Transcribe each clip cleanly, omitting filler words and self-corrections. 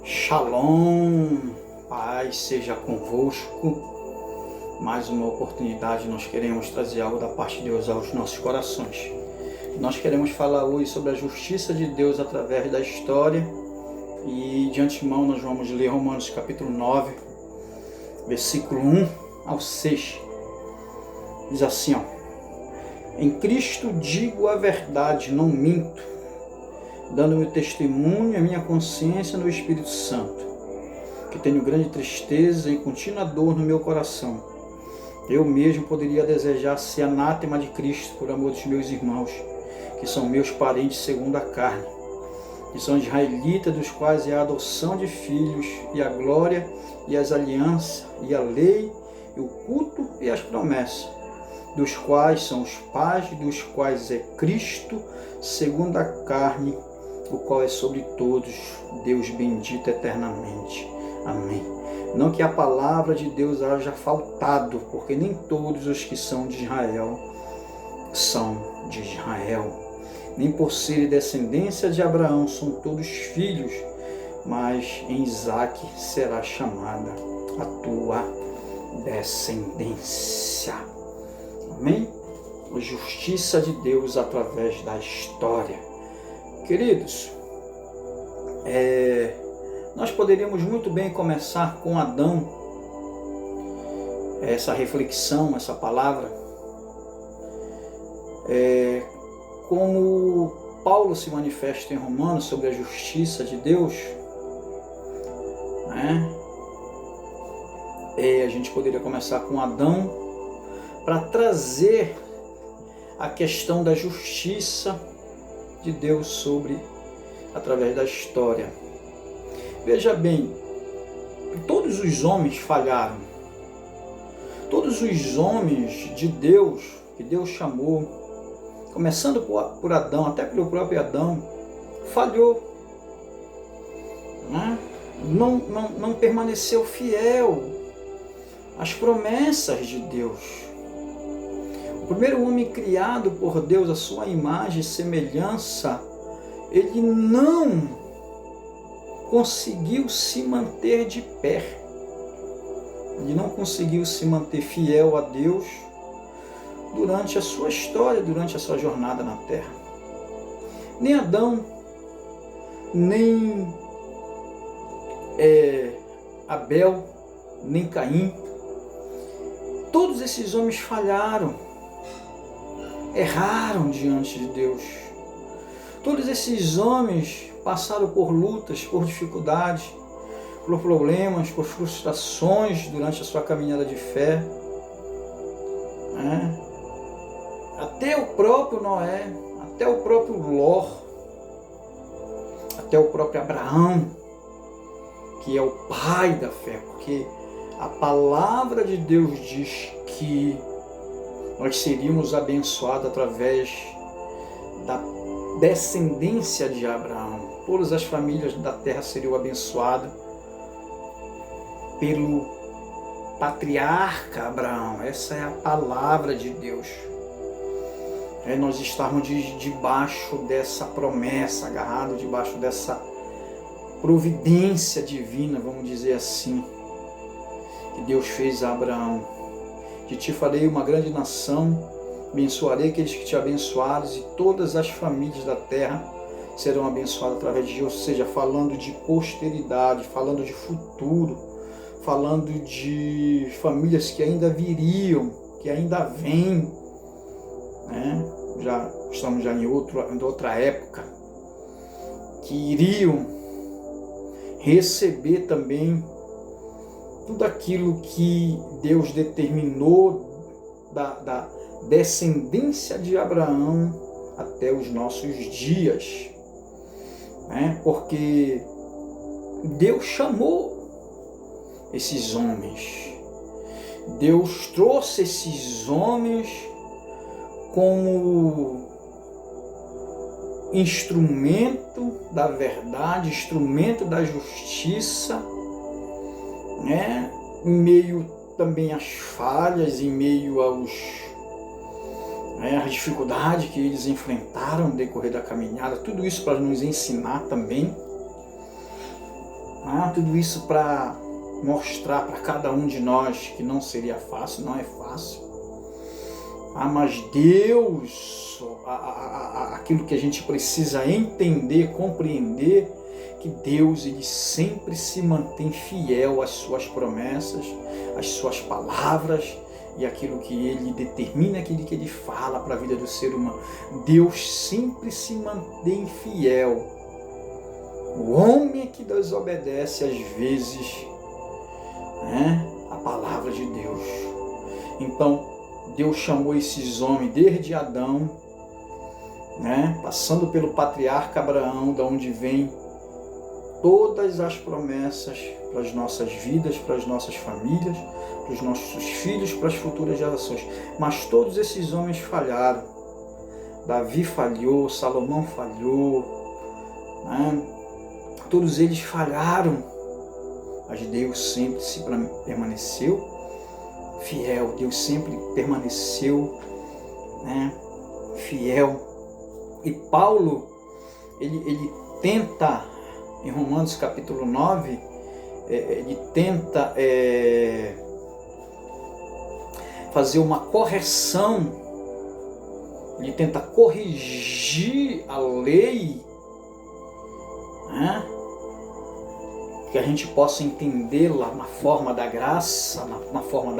Shalom, paz seja convosco. Mais uma oportunidade, nós queremos trazer algo da parte de Deus aos nossos corações. Nós queremos falar hoje sobre a justiça de Deus através da história. E de antemão nós vamos ler Romanos capítulo 9, versículo 1 ao 6. Diz assim, em Cristo digo a verdade, não minto, dando-me testemunho a minha consciência no Espírito Santo, que tenho grande tristeza e contínua dor no meu coração. Eu mesmo poderia desejar ser anátema de Cristo por amor dos meus irmãos, que são meus parentes segundo a carne, que são israelitas, dos quais é a adoção de filhos, e a glória, e as alianças, e a lei, e o culto e as promessas, dos quais são os pais, dos quais é Cristo, segundo a carne, o qual é sobre todos, Deus bendito eternamente. Amém. Não que a palavra de Deus haja faltado, porque nem todos os que são de Israel são de Israel. Nem por serem descendência de Abraão são todos filhos, mas em Isaque será chamada a tua descendência. Amém? A justiça de Deus através da história. Queridos, nós poderíamos muito bem começar com Adão, essa reflexão, essa palavra, como Paulo se manifesta em Romanos sobre a justiça de Deus, né? A gente poderia começar com Adão para trazer a questão da justiça de Deus através da história. Veja bem, todos os homens falharam. Todos os homens de Deus, que Deus chamou, começando por Adão, até pelo próprio Adão, falhou. Né? Não permaneceu fiel às promessas de Deus. O primeiro homem criado por Deus, a sua imagem e semelhança, ele não conseguiu se manter de pé. Ele não conseguiu se manter fiel a Deus durante a sua história, durante a sua jornada na terra. Nem Adão, nem Abel, nem Caim. Todos esses homens falharam, erraram diante de Deus. Todos esses homens passaram por lutas, por dificuldades, por problemas, por frustrações durante a sua caminhada de fé. Até o próprio Noé, até o próprio Ló, até o próprio Abraão, que é o pai da fé, porque a palavra de Deus diz que nós seríamos abençoados através da descendência de Abraão. Todas as famílias da terra seriam abençoadas pelo patriarca Abraão. Essa é a palavra de Deus. Nós estarmos debaixo dessa promessa, agarrados debaixo dessa providência divina, vamos dizer assim, que Deus fez a Abraão. De ti farei uma grande nação, abençoarei aqueles que te abençoares, e todas as famílias da terra serão abençoadas através de ti. Ou seja, falando de posteridade, falando de futuro, falando de famílias que ainda viriam, que ainda vêm, né? Estamos já em outra época, que iriam receber também tudo aquilo que Deus determinou da descendência de Abraão até os nossos dias, né? Porque Deus chamou esses homens, Deus trouxe esses homens como instrumento da verdade, instrumento da justiça, né? Em meio também às falhas, em meio às dificuldades que eles enfrentaram no decorrer da caminhada, tudo isso para nos ensinar também Tudo isso para mostrar para cada um de nós que não seria fácil, não é fácil. Mas Deus, aquilo que a gente precisa entender, compreender, que Deus ele sempre se mantém fiel às suas promessas, às suas palavras e aquilo que ele determina, aquilo que ele fala para a vida do ser humano. Deus sempre se mantém fiel. O homem que desobedece às vezes a palavra de Deus. Então Deus chamou esses homens desde Adão, passando pelo patriarca Abraão, da onde vem todas as promessas para as nossas vidas, para as nossas famílias, para os nossos filhos, para as futuras gerações. Mas todos esses homens falharam. Davi falhou, Salomão falhou, todos eles falharam, mas Deus sempre permaneceu fiel. Deus sempre permaneceu fiel. E Paulo, ele tenta, em Romanos capítulo 9, ele tenta fazer uma correção, ele tenta corrigir a lei, que a gente possa entendê-la na forma da graça, na forma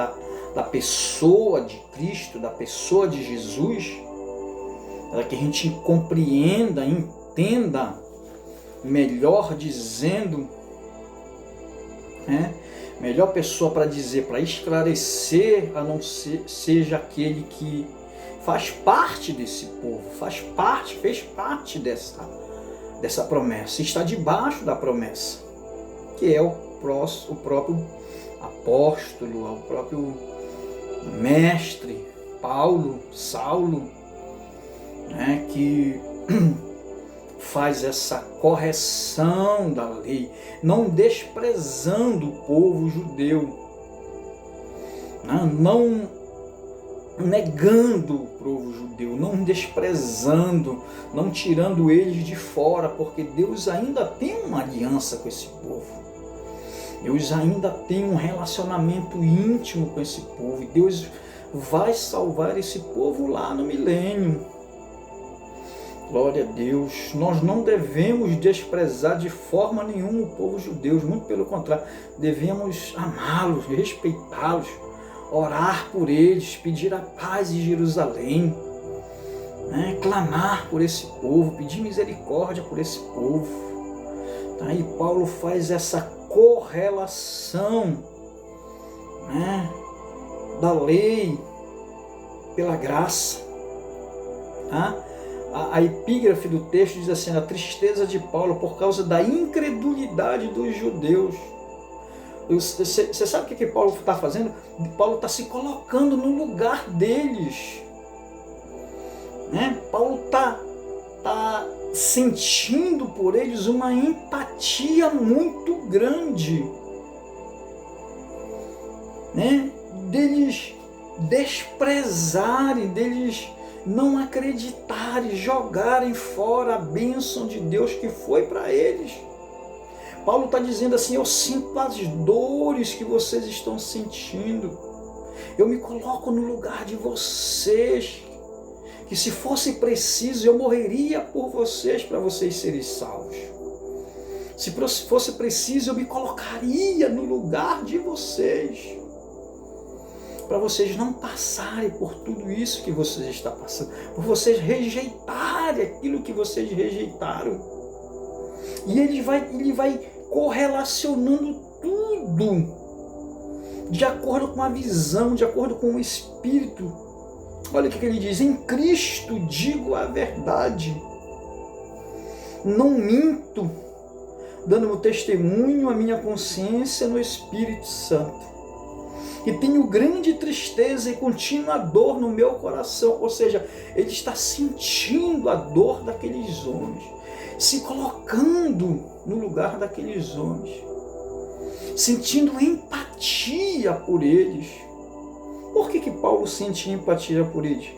da pessoa de Cristo, da pessoa de Jesus, para que a gente compreenda, entenda, melhor dizendo, melhor pessoa para dizer, para esclarecer, a não ser, seja aquele que faz parte desse povo, fez parte dessa promessa, está debaixo da promessa, que é o próprio apóstolo, o próprio mestre, Saulo, que faz essa correção da lei, não desprezando o povo judeu, não negando o povo judeu, não desprezando, não tirando eles de fora, porque Deus ainda tem uma aliança com esse povo. Deus ainda tem um relacionamento íntimo com esse povo, e Deus vai salvar esse povo lá no milênio. Glória a Deus. Nós não devemos desprezar de forma nenhuma o povo judeu, muito pelo contrário, devemos amá-los, respeitá-los, orar por eles, pedir a paz de Jerusalém, clamar por esse povo, pedir misericórdia por esse povo. Aí Paulo faz essa correlação da lei pela graça. A epígrafe do texto diz assim: a tristeza de Paulo por causa da incredulidade dos judeus. Você sabe o que Paulo está fazendo? Paulo está se colocando no lugar deles. Paulo está sentindo por eles uma empatia muito grande, deles desprezarem, deles não acreditarem, jogarem fora a bênção de Deus que foi para eles. Paulo está dizendo assim: eu sinto as dores que vocês estão sentindo, eu me coloco no lugar de vocês, que se fosse preciso eu morreria por vocês para vocês serem salvos. Se fosse preciso eu me colocaria no lugar de vocês, para vocês não passarem por tudo isso que vocês estão passando, por vocês rejeitarem aquilo que vocês rejeitaram. E ele vai correlacionando tudo de acordo com a visão, de acordo com o Espírito. Olha o que ele diz: em Cristo digo a verdade, não minto, dando testemunho à minha consciência no Espírito Santo. E tenho grande tristeza e contínua dor no meu coração. Ou seja, ele está sentindo a dor daqueles homens, se colocando no lugar daqueles homens, sentindo empatia por eles. Por que Paulo sente empatia por eles?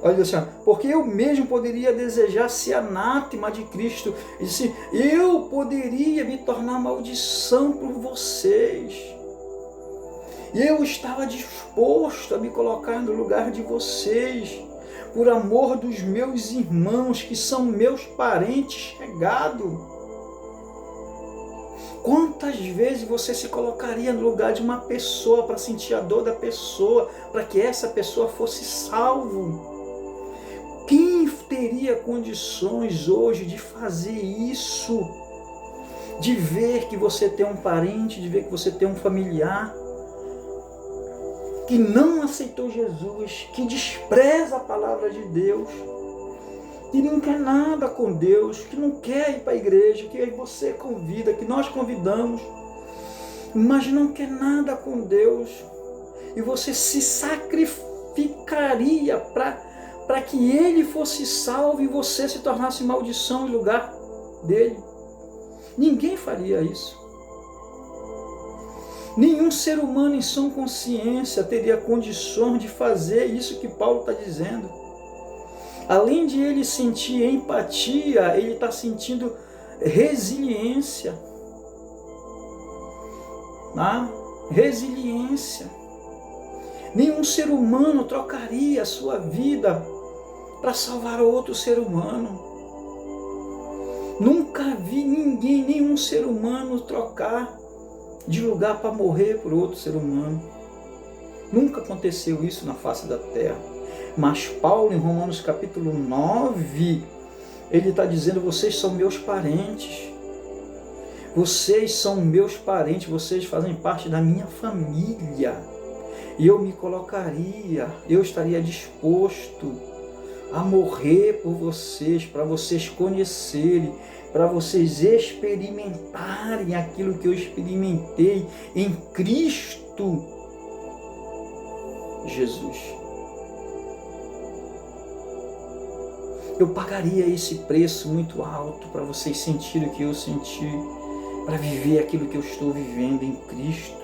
Olha assim, porque eu mesmo poderia desejar ser anátema de Cristo. E disse, eu poderia me tornar maldição por vocês. E eu estava disposto a me colocar no lugar de vocês, por amor dos meus irmãos, que são meus parentes chegados. Quantas vezes você se colocaria no lugar de uma pessoa para sentir a dor da pessoa, para que essa pessoa fosse salvo? Quem teria condições hoje de fazer isso? De ver que você tem um parente, de ver que você tem um familiar que não aceitou Jesus, que despreza a palavra de Deus, que não quer nada com Deus, que não quer ir para a igreja, que você convida, que nós convidamos, mas não quer nada com Deus, e você se sacrificaria para que ele fosse salvo e você se tornasse maldição em lugar dele. Ninguém faria isso. Nenhum ser humano em sã consciência teria condições de fazer isso que Paulo está dizendo. Além de ele sentir empatia, ele está sentindo resiliência. Resiliência. Nenhum ser humano trocaria a sua vida para salvar outro ser humano. Nunca vi ninguém, nenhum ser humano trocar de lugar para morrer por outro ser humano. Nunca aconteceu isso na face da terra. Mas Paulo, em Romanos capítulo 9, ele está dizendo, vocês são meus parentes. Vocês são meus parentes, vocês fazem parte da minha família. E eu me colocaria, eu estaria disposto a morrer por vocês, para vocês conhecerem, para vocês experimentarem aquilo que eu experimentei em Cristo Jesus. Eu pagaria esse preço muito alto para vocês sentirem o que eu senti, para viver aquilo que eu estou vivendo em Cristo.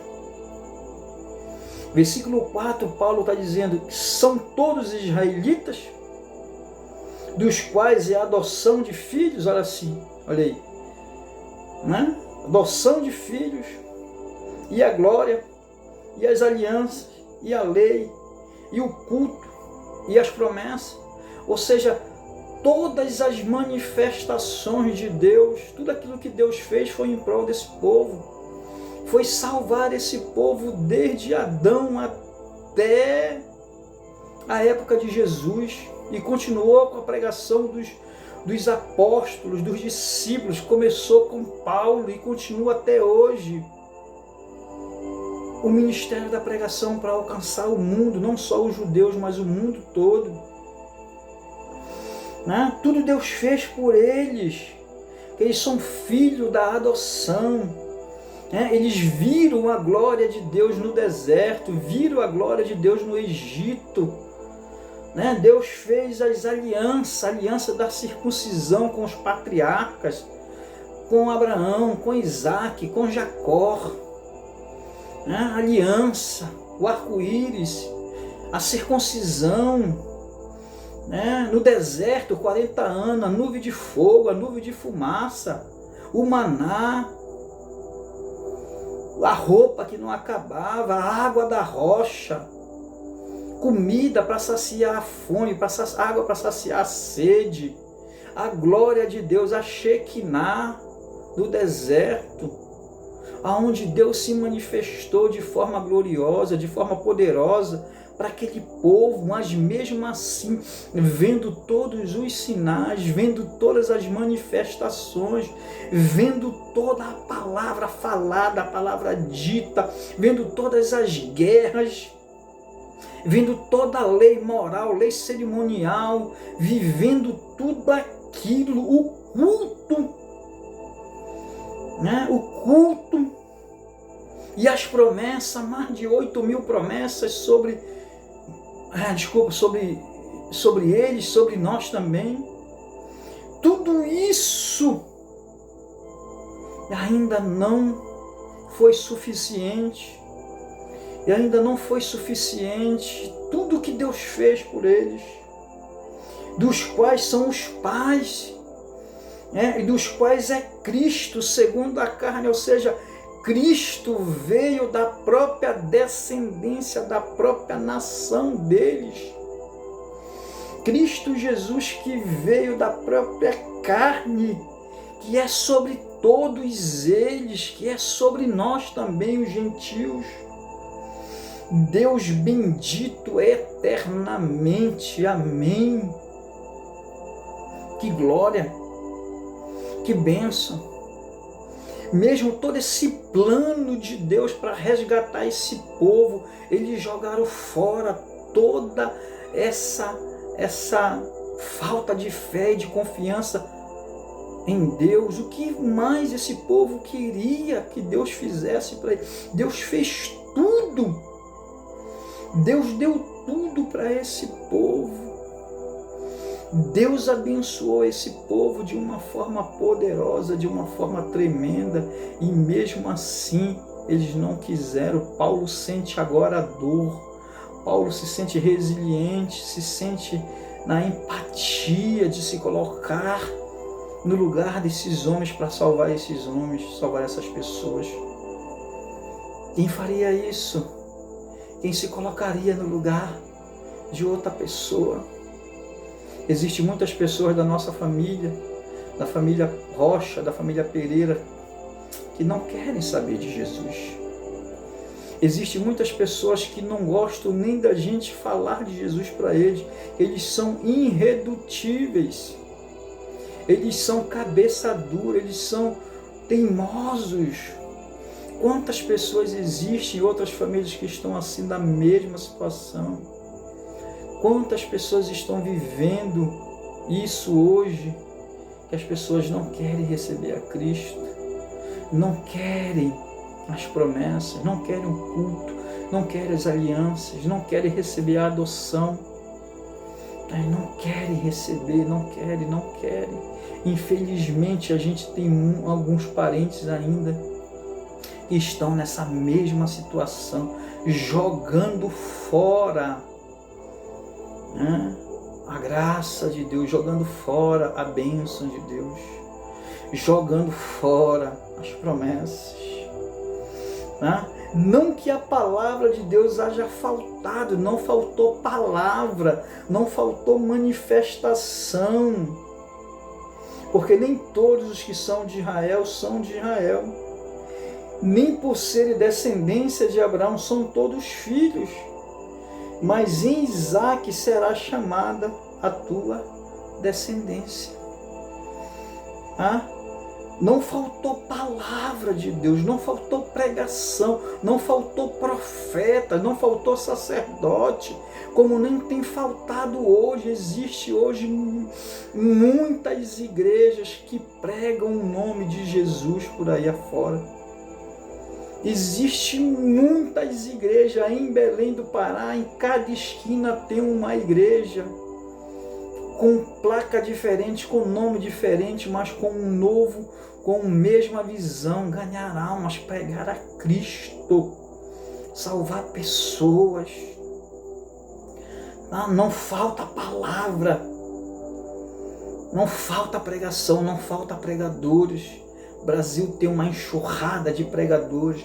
Versículo 4, Paulo está dizendo que são todos israelitas, dos quais é a adoção de filhos, olha assim, olha aí, né? Adoção de filhos, e a glória, e as alianças, e a lei, e o culto, e as promessas, ou seja, todas as manifestações de Deus, tudo aquilo que Deus fez foi em prol desse povo, foi salvar esse povo desde Adão até a época de Jesus, e continuou com a pregação dos apóstolos, dos discípulos, começou com Paulo e continua até hoje. O ministério da pregação para alcançar o mundo, não só os judeus, mas o mundo todo. Tudo Deus fez por eles. Eles são filhos da adoção. Eles viram a glória de Deus no deserto, viram a glória de Deus no Egito. Deus fez as alianças, a aliança da circuncisão com os patriarcas, com Abraão, com Isaac, com Jacó. A aliança, o arco-íris, a circuncisão, no deserto, 40 anos, a nuvem de fogo, a nuvem de fumaça, o maná, a roupa que não acabava, a água da rocha, comida para saciar a fome, água para saciar a sede, a glória de Deus, a Shekinah do deserto, aonde Deus se manifestou de forma gloriosa, de forma poderosa para aquele povo, mas mesmo assim, vendo todos os sinais, vendo todas as manifestações, vendo toda a palavra falada, a palavra dita, vendo todas as guerras, vendo toda a lei moral, lei cerimonial, vivendo tudo aquilo, o culto, o culto e as promessas, mais de 8.000 promessas sobre eles, sobre nós também. Tudo isso ainda não foi suficiente. E ainda não foi suficiente tudo que Deus fez por eles. dos quais são os pais, e dos quais é Cristo segundo a carne, ou seja, Cristo veio da própria descendência, da própria nação deles. Cristo Jesus que veio da própria carne, que é sobre todos eles, que é sobre nós também, os gentios. Deus bendito eternamente. Amém. Que glória, que bênção. Mesmo todo esse plano de Deus para resgatar esse povo, eles jogaram fora toda essa falta de fé e de confiança em Deus. O que mais esse povo queria que Deus fizesse para ele? Deus fez tudo. Deus deu tudo para esse povo. Deus abençoou esse povo de uma forma poderosa, de uma forma tremenda, e mesmo assim eles não quiseram. Paulo sente agora a dor, Paulo se sente resiliente, se sente na empatia de se colocar no lugar desses homens para salvar esses homens, salvar essas pessoas. Quem faria isso? Quem se colocaria no lugar de outra pessoa? Existem muitas pessoas da nossa família, da família Rocha, da família Pereira, que não querem saber de Jesus. Existem muitas pessoas que não gostam nem da gente falar de Jesus para eles. Eles são irredutíveis. Eles são cabeça dura, eles são teimosos. Quantas pessoas existem, outras famílias que estão assim da mesma situação? Quantas pessoas estão vivendo isso hoje, que as pessoas não querem receber a Cristo, não querem as promessas, não querem o culto, não querem as alianças, não querem receber a adoção, não querem receber, não querem. Infelizmente a gente tem alguns parentes ainda que estão nessa mesma situação, jogando fora a graça de Deus, jogando fora a bênção de Deus, jogando fora as promessas. Não que a palavra de Deus haja faltado, não faltou palavra, não faltou manifestação, porque nem todos os que são de Israel, nem por serem descendência de Abraão são todos filhos, mas em Isaque será chamada a tua descendência. Não faltou palavra de Deus, não faltou pregação, não faltou profeta, não faltou sacerdote, como nem tem faltado hoje. Existe hoje muitas igrejas que pregam o nome de Jesus por aí afora. Existem muitas igrejas em Belém do Pará, em cada esquina tem uma igreja, com placa diferente, com nome diferente, mas com um novo, com a mesma visão: ganhar almas, pregar a Cristo, salvar pessoas. Não falta palavra, não falta pregação, não falta pregadores. O Brasil tem uma enxurrada de pregadores,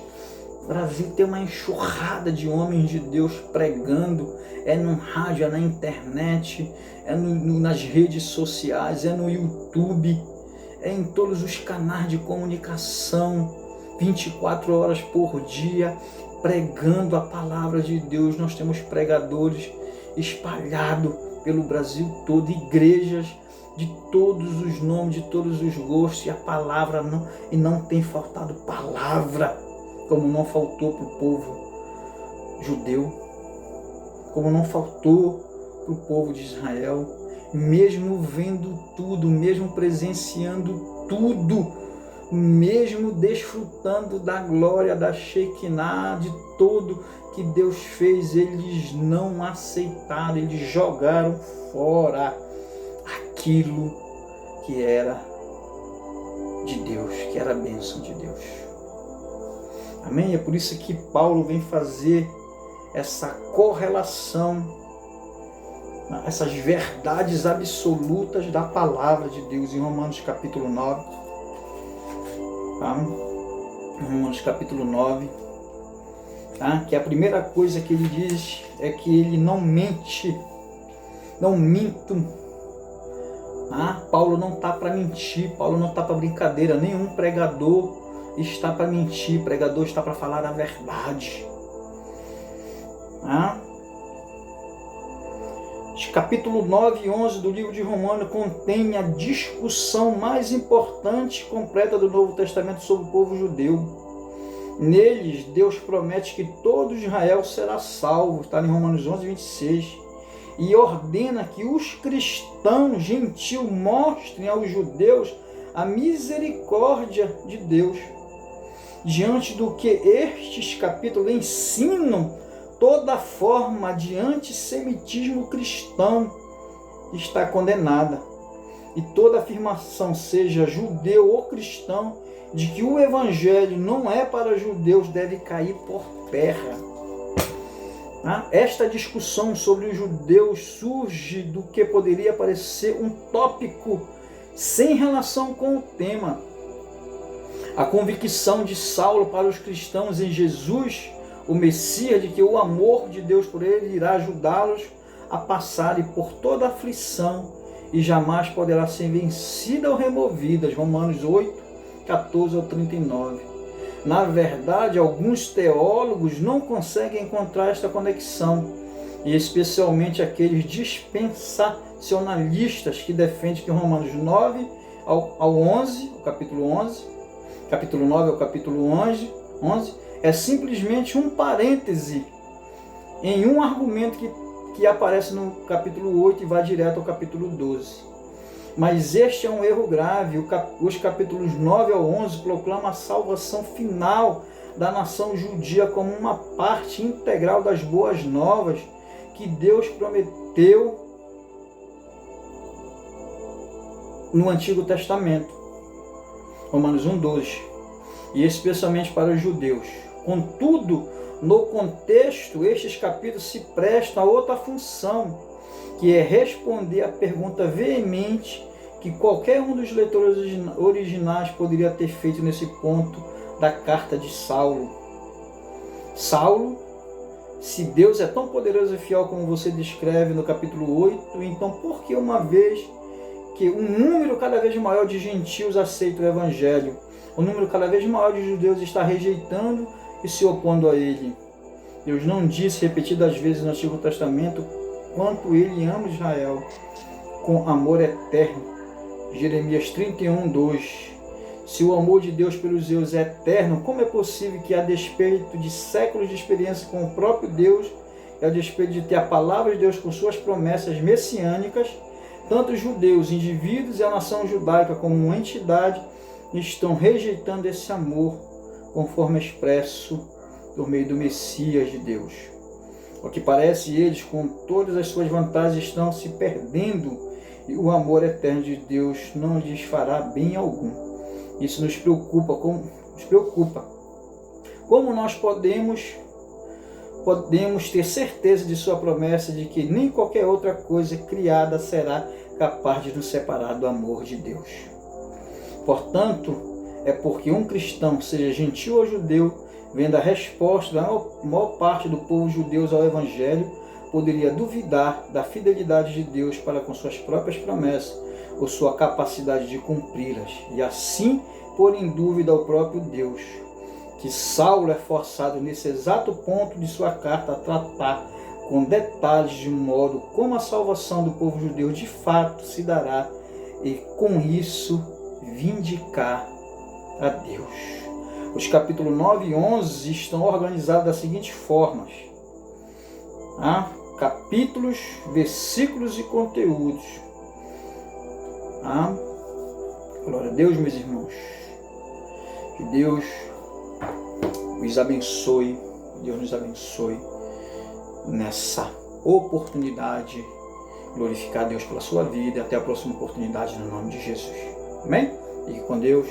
o Brasil tem uma enxurrada de homens de Deus pregando, no rádio, na internet, nas redes sociais, no YouTube, em todos os canais de comunicação, 24 horas por dia, pregando a palavra de Deus. Nós temos pregadores espalhados pelo Brasil todo, igrejas de todos os nomes, de todos os gostos, e a palavra não tem faltado palavra, como não faltou para o povo judeu, como não faltou para o povo de Israel, mesmo vendo tudo, mesmo presenciando tudo, mesmo desfrutando da glória, da Shekinah, de tudo que Deus fez, eles não aceitaram, eles jogaram fora aquilo que era de Deus, que era a bênção de Deus. Amém? É por isso que Paulo vem fazer essa correlação essas verdades absolutas da palavra de Deus em Romanos capítulo 9. Tá? Romanos capítulo 9. Tá? Que a primeira coisa que ele diz é que ele não mente. Não minto. Paulo não está para mentir, Paulo não está para brincadeira. Nenhum pregador está para mentir, pregador está para falar a verdade. Os capítulo 9 e 11 do livro de Romanos contém a discussão mais importante e completa do Novo Testamento sobre o povo judeu. Neles, Deus promete que todo Israel será salvo, está em Romanos 11, 26, e ordena que os cristãos gentios mostrem aos judeus a misericórdia de Deus. Diante do que estes capítulos ensinam, toda forma de antissemitismo cristão está condenada. E toda afirmação, seja judeu ou cristão, de que o evangelho não é para judeus deve cair por terra. Esta discussão sobre os judeus surge do que poderia parecer um tópico sem relação com o tema. A convicção de Saulo para os cristãos em Jesus, o Messias, de que o amor de Deus por ele irá ajudá-los a passarem por toda aflição e jamais poderá ser vencida ou removida. Romanos 8, 14 ao 39. Na verdade, alguns teólogos não conseguem encontrar esta conexão, e especialmente aqueles dispensacionalistas que defendem que Romanos 9 ao 11, o capítulo 11, capítulo 9 ao capítulo 11, é simplesmente um parêntese em um argumento que aparece no capítulo 8 e vai direto ao capítulo 12. Mas este é um erro grave. Os capítulos 9 ao 11 proclamam a salvação final da nação judia como uma parte integral das boas novas que Deus prometeu no Antigo Testamento. Romanos 1:12. E especialmente para os judeus. Contudo, no contexto, estes capítulos se prestam a outra função, que é responder à pergunta veemente que qualquer um dos leitores originais poderia ter feito nesse ponto da carta de Saulo. Saulo, se Deus é tão poderoso e fiel como você descreve no capítulo 8, então por que uma vez que um número cada vez maior de gentios aceita o Evangelho, o número cada vez maior de judeus está rejeitando e se opondo a ele? Deus não disse repetidas vezes no Antigo Testamento quanto ele ama Israel com amor eterno. Jeremias 31:2. Se o amor de Deus pelos seus é eterno, como é possível que, a despeito de séculos de experiência com o próprio Deus, e a despeito de ter a palavra de Deus com suas promessas messiânicas, tanto os judeus, indivíduos e a nação judaica como uma entidade estão rejeitando esse amor, conforme expresso por meio do Messias de Deus? O que parece, eles, com todas as suas vantagens, estão se perdendo, e o amor eterno de Deus não lhes fará bem algum. Isso nos preocupa. Como nós podemos ter certeza de sua promessa de que nem qualquer outra coisa criada será capaz de nos separar do amor de Deus? Portanto, é porque um cristão, seja gentil ou judeu, vendo a resposta da maior parte do povo judeu ao Evangelho, poderia duvidar da fidelidade de Deus para com suas próprias promessas ou sua capacidade de cumpri-las, e assim pôr em dúvida o próprio Deus, que Saulo é forçado nesse exato ponto de sua carta a tratar com detalhes de modo como a salvação do povo judeu de fato se dará, e com isso vindicar a Deus. Os capítulos 9 e 11 estão organizados das seguintes formas: capítulos, versículos e conteúdos. Glória a Deus, meus irmãos. Que Deus os abençoe. Deus nos abençoe nessa oportunidade. Glorificar a Deus pela sua vida. Até a próxima oportunidade, no nome de Jesus. Amém? Fique com Deus.